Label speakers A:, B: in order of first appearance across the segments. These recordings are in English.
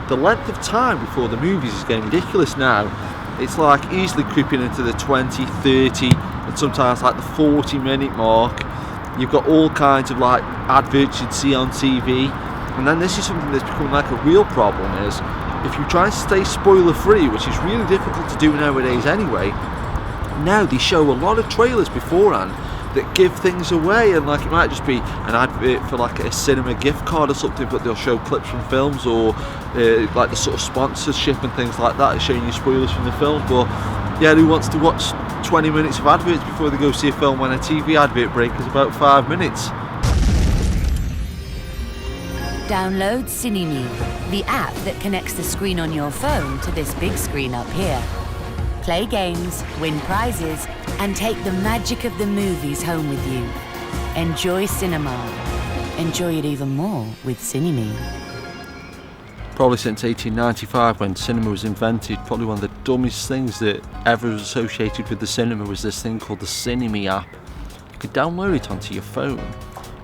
A: the length of time before the movies is getting ridiculous now. It's like easily creeping into the 20, 30 and sometimes like the 40-minute mark. You've got all kinds of like adverts you'd see on TV, and then this is something that's becoming like a real problem, is if you try to stay spoiler free, which is really difficult to do nowadays anyway, now they show a lot of trailers beforehand that give things away, and like it might just be an advert for like a cinema gift card or something, but they'll show clips from films or like the sort of sponsorship and things like that, showing you spoilers from the film. But yeah, who wants to watch 20 minutes of adverts before they go see a film when a TV advert break is about 5 minutes?
B: Download Cinime, the app that connects the screen on your phone to this big screen up here. Play games, win prizes, and take the magic of the movies home with you. Enjoy cinema. Enjoy it even more with Cinime.
A: Probably since 1895, when cinema was invented, probably one of the dumbest things that ever was associated with the cinema was this thing called the Cinime app. You could download it onto your phone,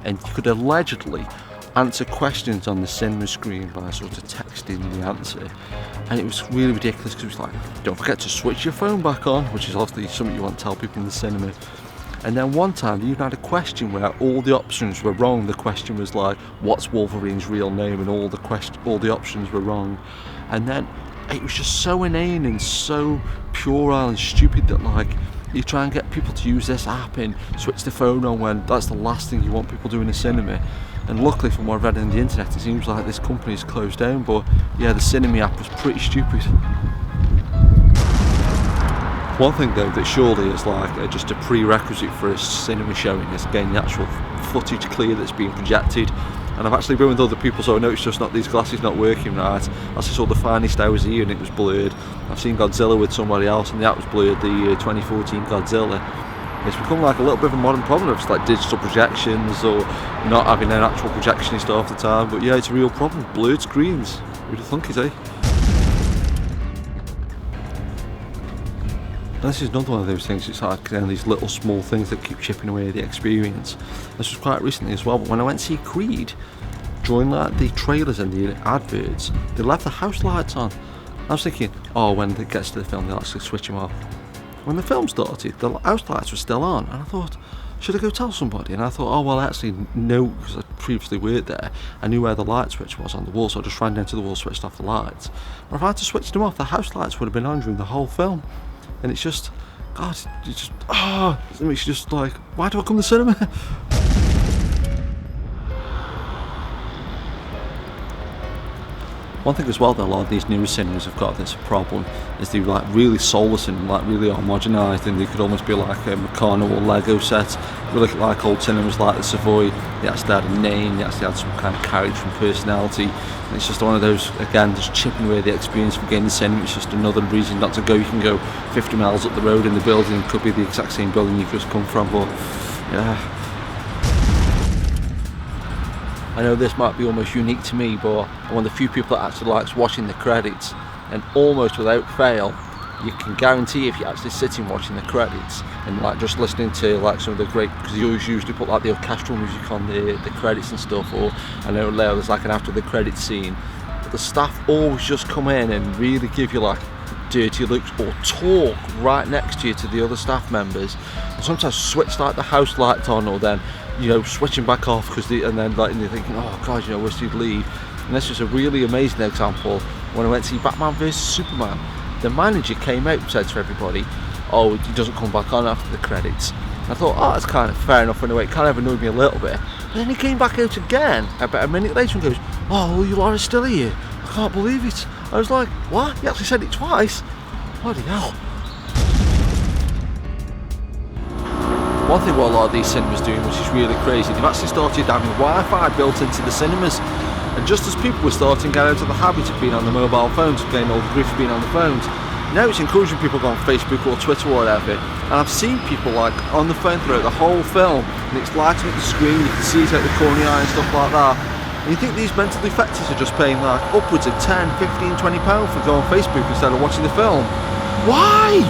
A: and you could allegedly answer questions on the cinema screen by sort of texting the answer. And it was really ridiculous because it was like, don't forget to switch your phone back on, which is obviously something you want to tell people in the cinema. And then one time they even had a question where all the options were wrong. The question was like, what's Wolverine's real name? And all the options were wrong. And then it was just so inane and so puerile and stupid that like you try and get people to use this app and switch the phone on when that's the last thing you want people doing in a cinema. And luckily, from what I've read on the internet, it seems like this company's closed down. But yeah, the Cinime app was pretty stupid. One thing though that surely is like just a prerequisite for a cinema showing is getting the actual footage clear that's being projected. And I've actually been with other people, so I know it's just not these glasses not working right. I saw The Finest Hours here and it was blurred. I've seen Godzilla with somebody else and that was blurred, the 2014 Godzilla. It's become like a little bit of a modern problem of like digital projections or not having an actual projectionist half the time. But yeah, it's a real problem. Blurred screens. Who'd have thunk it, eh? And this is another one of those things, it's like these little small things that keep chipping away at the experience. This was quite recently as well, but when I went to see Creed, during like the trailers and the adverts, they left the house lights on. I was thinking, oh, when it gets to the film, they'll actually switch them off. When the film started, the house lights were still on, and I thought, should I go tell somebody? And I thought, oh well, I actually know, because I previously worked there, I knew where the light switch was on the wall, so I just ran down to the wall, switched off the lights. But if I had to switch them off, the house lights would have been on during the whole film. And it's just, God, it's just, it makes you just like, why do I come to cinema? One thing as well that a lot of these newer cinemas have got this problem is they're like really soulless and like really homogenised, and they could almost be like a Meccano or Lego set. We look at like old cinemas like the Savoy, they actually had a name, they actually had some kind of character and personality, and it's just one of those, again, just chipping away the experience from getting the cinema. It's just another reason not to go. You can go 50 miles up the road and the building could be the exact same building you've just come from, but yeah. I know this might be almost unique to me, but I'm one of the few people that actually likes watching the credits, and almost without fail, you can guarantee if you're actually sitting watching the credits and like just listening to like some of the great, because you always usually put like the orchestral music on the credits and stuff, or I know there's like an after the credits scene, but the staff always just come in and really give you like dirty looks or talk right next to you to the other staff members, and sometimes switch like the house lights on, or then switching back off because and then like, and you're thinking, oh god, wish you'd leave. And this was a really amazing example when I went to see Batman vs Superman. The manager came out and said to everybody, oh, he doesn't come back on after the credits. And I thought, oh, that's kind of fair enough in a way. It kind of annoyed me a little bit. But then he came back out again about a minute later and goes, oh, you lot are still here, I can't believe it. I was like, what? He actually said it twice? Bloody hell. One thing what a lot of these cinemas doing, which is really crazy, they've actually started having Wi-Fi built into the cinemas. And just as people were starting to get out of the habit of being on the mobile phones, getting all the grief of being on the phones, now it's encouraging people to go on Facebook or Twitter or whatever. And I've seen people like on the phone throughout the whole film, and it's lighting up the screen, you can see it out the corner of the eye and stuff like that. And you think these mental defectors are just paying like upwards of £10, £15, £20 for going on Facebook instead of watching the film? Why?